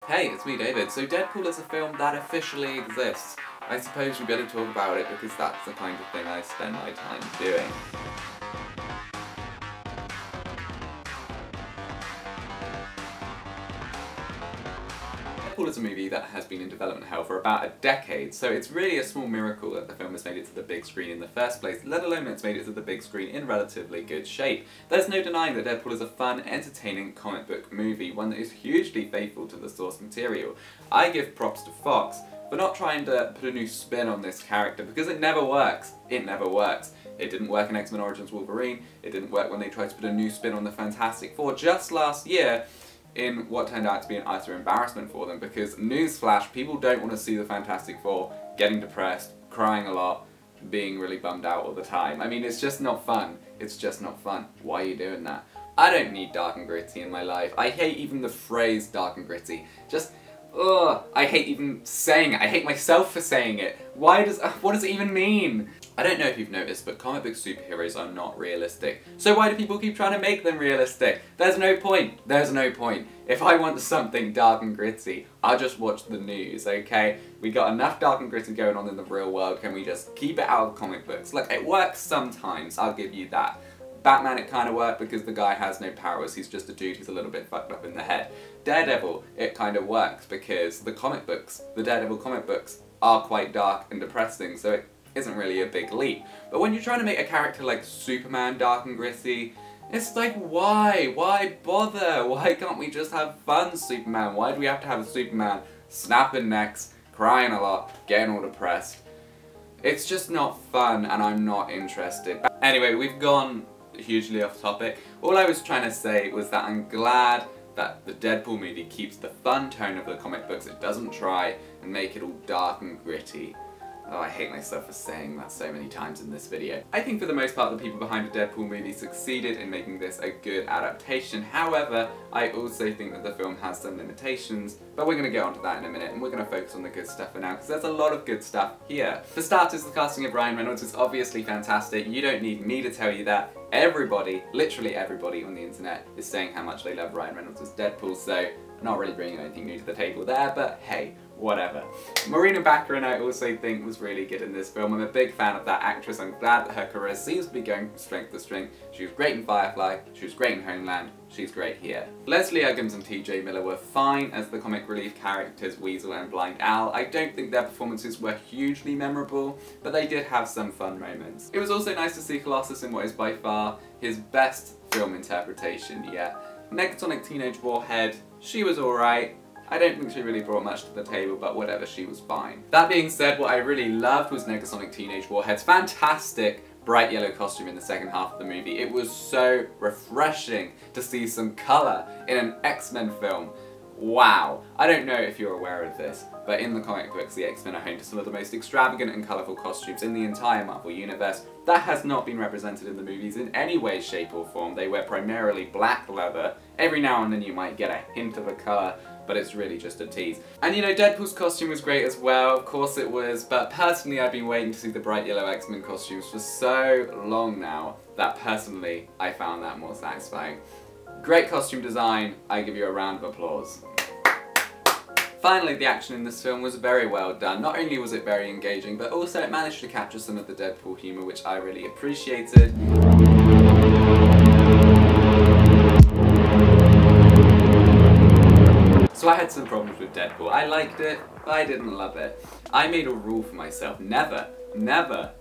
Hey, it's me, David. So Deadpool is a film that officially exists. I suppose we better talk about it because that's the kind of thing I spend my time doing. Deadpool is a movie that has been in development hell for about a decade, so it's really a small miracle that the film has made it to the big screen in the first place, let alone that it's made it to the big screen in relatively good shape. There's no denying that Deadpool is a fun, entertaining comic book movie, one that is hugely faithful to the source material. I give props to Fox for not trying to put a new spin on this character, because it never works. It never works. It didn't work in X-Men Origins Wolverine, it didn't work when they tried to put a new spin on the Fantastic Four just last year, in what turned out to be an utter embarrassment for them, because newsflash, people don't want to see the Fantastic Four getting depressed, crying a lot, being really bummed out all the time. I mean, it's just not fun. It's just not fun. Why are you doing that? I don't need dark and gritty in my life. I hate even the phrase dark and gritty. Just, ugh, I hate even saying it. I hate myself for saying it. What does it even mean? I don't know if you've noticed, but comic book superheroes are not realistic. So why do people keep trying to make them realistic? There's no point. There's no point. If I want something dark and gritty, I'll just watch the news, okay? We got enough dark and gritty going on in the real world, can we just keep it out of comic books? Look, it works sometimes, I'll give you that. Batman, it kind of worked because the guy has no powers, he's just a dude who's a little bit fucked up in the head. Daredevil, it kind of works because the Daredevil comic books, are quite dark and depressing, so it isn't really a big leap. But when you're trying to make a character like Superman dark and gritty, it's like, why? Why bother? Why can't we just have fun Superman? Why do we have to have a Superman snapping necks, crying a lot, getting all depressed? It's just not fun and I'm not interested. Anyway, we've gone hugely off topic. All I was trying to say was that I'm glad that the Deadpool movie keeps the fun tone of the comic books. It doesn't try and make it all dark and gritty. Oh, I hate myself for saying that so many times in this video. I think for the most part the people behind the Deadpool movie succeeded in making this a good adaptation. However, I also think that the film has some limitations, but we're going to get onto that in a minute and we're going to focus on the good stuff for now because there's a lot of good stuff here. For starters, the casting of Ryan Reynolds is obviously fantastic. You don't need me to tell you that. Everybody, literally everybody on the internet is saying how much they love Ryan Reynolds as Deadpool, so I'm not really bringing anything new to the table there, but hey, whatever. Marina Baccarin I also think was really good in this film. I'm a big fan of that actress. I'm glad that her career seems to be going from strength to strength. She was great in Firefly, she was great in Homeland, she's great here. Leslie Uggams and TJ Miller were fine as the comic relief characters Weasel and Blind Owl. I don't think their performances were hugely memorable, but they did have some fun moments. It was also nice to see Colossus in what is by far his best film interpretation yet. Negatonic Teenage Warhead, she was alright. I don't think she really brought much to the table, but whatever, she was fine. That being said, what I really loved was Negasonic Teenage Warhead's fantastic bright yellow costume in the second half of the movie. It was so refreshing to see some colour in an X-Men film. Wow. I don't know if you're aware of this, but in the comic books, the X-Men are home to some of the most extravagant and colourful costumes in the entire Marvel Universe. That has not been represented in the movies in any way, shape or form. They wear primarily black leather. Every now and then you might get a hint of a colour, but it's really just a tease. And you know, Deadpool's costume was great as well, of course it was, but personally I've been waiting to see the bright yellow X-Men costumes for so long now that personally I found that more satisfying. Great costume design, I give you a round of applause. Finally, the action in this film was very well done. Not only was it very engaging, but also it managed to capture some of the Deadpool humour, which I really appreciated. So I had some problems with Deadpool. I liked it, but I didn't love it. I made a rule for myself, never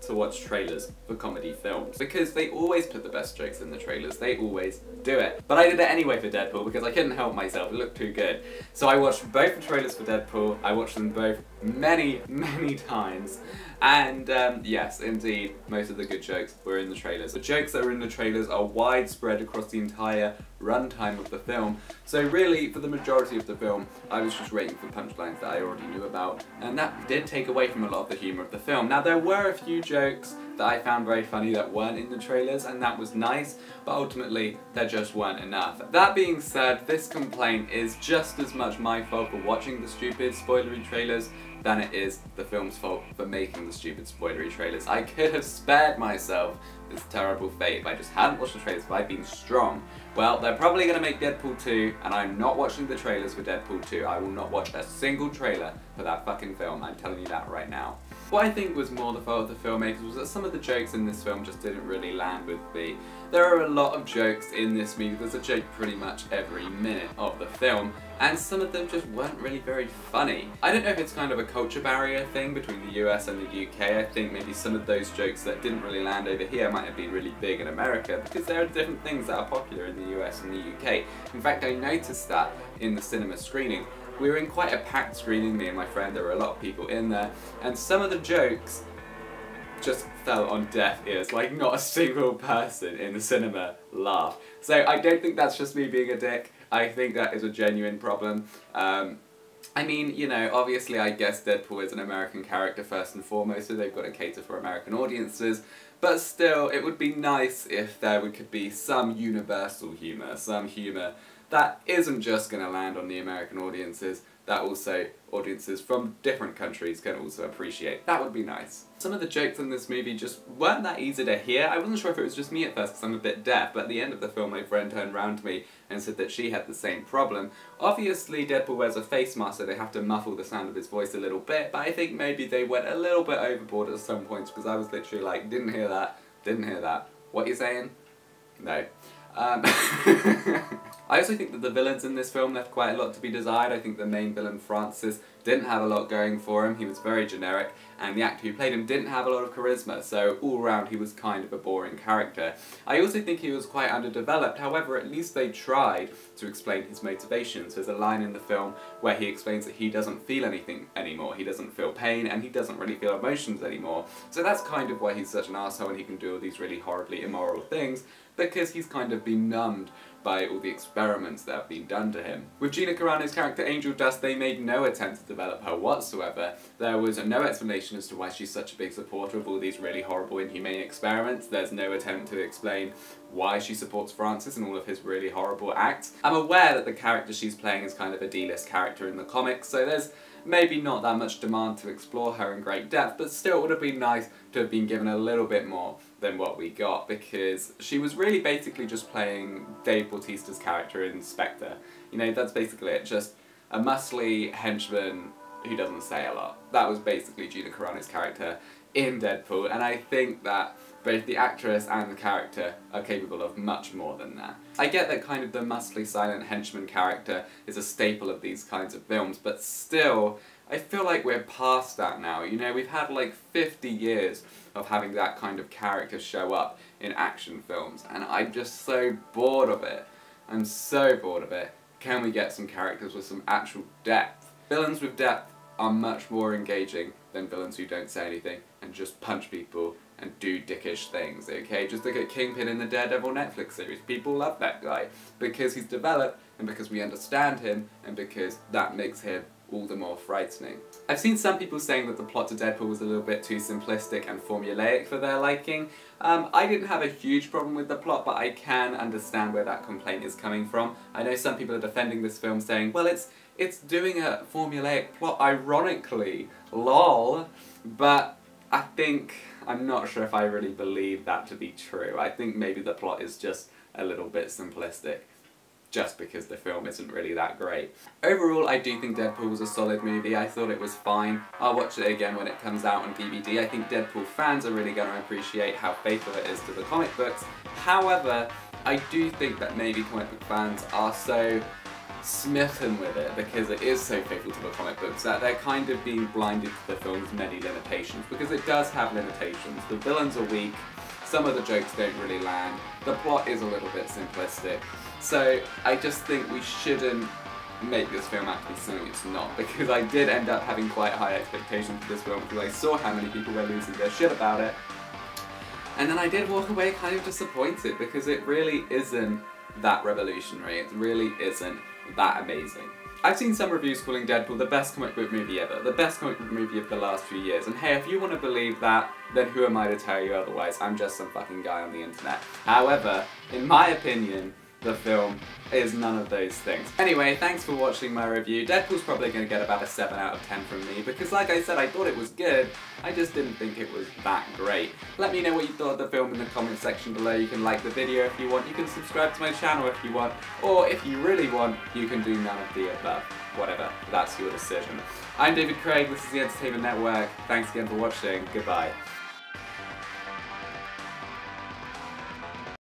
to watch trailers for comedy films, because they always put the best jokes in the trailers, they always do it. But I did it anyway for Deadpool because I couldn't help myself, it looked too good. So I watched both the trailers for Deadpool, I watched them both many times, and yes, indeed, most of the good jokes were in the trailers. The jokes that are in the trailers are widespread across the entire runtime of the film, so really, for the majority of the film, I was just waiting for punchlines that I already knew about, and that did take away from a lot of the humour of the film. Now, there were a few jokes that I found very funny that weren't in the trailers, and that was nice, but ultimately there just weren't enough. That being said, this complaint is just as much my fault for watching the stupid spoilery trailers than it is the film's fault for making the stupid spoilery trailers. I could have spared myself this terrible fate if I just hadn't watched the trailers, if I'd been strong. Well, they're probably going to make Deadpool 2, and I'm not watching the trailers for Deadpool 2. I will not watch a single trailer for that fucking film, I'm telling you that right now. What I think was more the fault of the filmmakers was that some of the jokes in this film just didn't really land with me. There are a lot of jokes in this movie, there's a joke pretty much every minute of the film, and some of them just weren't really very funny. I don't know if it's kind of a culture barrier thing between the US and the UK. I think maybe some of those jokes that didn't really land over here might have been really big in America, because there are different things that are popular in the US and the UK. In fact, I noticed that in the cinema screening. We were in quite a packed screening, me and my friend, there were a lot of people in there, and some of the jokes just fell on deaf ears, like not a single person in the cinema laughed. So I don't think that's just me being a dick, I think that is a genuine problem. I mean, you know, obviously I guess Deadpool is an American character first and foremost, so they've got to cater for American audiences, but still, it would be nice if there could be some universal humour, some humour that isn't just going to land on the American audiences, that also audiences from different countries can also appreciate. That would be nice. Some of the jokes in this movie just weren't that easy to hear. I wasn't sure if it was just me at first because I'm a bit deaf, but at the end of the film my friend turned around to me and said that she had the same problem. Obviously Deadpool wears a face mask so they have to muffle the sound of his voice a little bit, but I think maybe they went a little bit overboard at some points because I was literally like, didn't hear that, didn't hear that. What you saying? No. I also think that the villains in this film left quite a lot to be desired. I think the main villain, Francis, didn't have a lot going for him. He was very generic, and the actor who played him didn't have a lot of charisma, so all around he was kind of a boring character. I also think he was quite underdeveloped, however at least they tried to explain his motivations. There's a line in the film where he explains that he doesn't feel anything anymore. He doesn't feel pain, and he doesn't really feel emotions anymore. So that's kind of why he's such an arsehole and he can do all these really horribly immoral things, because he's kind of been numbed by all the experiments that have been done to him. With Gina Carano's character Angel Dust, they made no attempt to develop her whatsoever. There was no explanation as to why she's such a big supporter of all these really horrible, inhumane experiments. There's no attempt to explain why she supports Francis and all of his really horrible acts. I'm aware that the character she's playing is kind of a D-list character in the comics, so there's maybe not that much demand to explore her in great depth, but still it would have been nice to have been given a little bit more than what we got, because she was really basically just playing Dave Bautista's character in Spectre. You know, that's basically it, just a muscly henchman who doesn't say a lot. That was basically Gina Carano's character in Deadpool, and I think that both the actress and the character are capable of much more than that. I get that kind of the muscly silent henchman character is a staple of these kinds of films, but still, I feel like we're past that now. You know, we've had like 50 years of having that kind of character show up in action films, and I'm just so bored of it. I'm so bored of it. Can we get some characters with some actual depth? Villains with depth are much more engaging than villains who don't say anything and just punch people and do dickish things, okay? Just look at Kingpin in the Daredevil Netflix series. People love that guy because he's developed and because we understand him and because that makes him all the more frightening. I've seen some people saying that the plot to Deadpool was a little bit too simplistic and formulaic for their liking. I didn't have a huge problem with the plot, but I can understand where that complaint is coming from. I know some people are defending this film saying, well, it's doing a formulaic plot ironically, lol, but I'm not sure if I really believe that to be true. I think maybe the plot is just a little bit simplistic, just because the film isn't really that great. Overall, I do think Deadpool was a solid movie. I thought it was fine. I'll watch it again when it comes out on DVD. I think Deadpool fans are really going to appreciate how faithful it is to the comic books. However, I do think that maybe comic book fans are so smitten with it because it is so faithful to the comic books that they're kind of being blinded to the film's many limitations, because it does have limitations. The villains are weak, some of the jokes don't really land, the plot is a little bit simplistic, so I just think we shouldn't make this film out to be something it's not, because I did end up having quite high expectations for this film because I saw how many people were losing their shit about it, and then I did walk away kind of disappointed because it really isn't that revolutionary, it really isn't that amazing. I've seen some reviews calling Deadpool the best comic book movie ever, the best comic book movie of the last few years, and hey, if you want to believe that, then who am I to tell you otherwise? I'm just some fucking guy on the internet. However, in my opinion, the film is none of those things. Anyway, thanks for watching my review. Deadpool's probably going to get about a 7 out of 10 from me, because like I said, I thought it was good, I just didn't think it was that great. Let me know what you thought of the film in the comment section below. You can like the video if you want, you can subscribe to my channel if you want, or if you really want, you can do none of the above. Whatever, that's your decision. I'm David Craig, this is the Entertainment Network. Thanks again for watching, goodbye.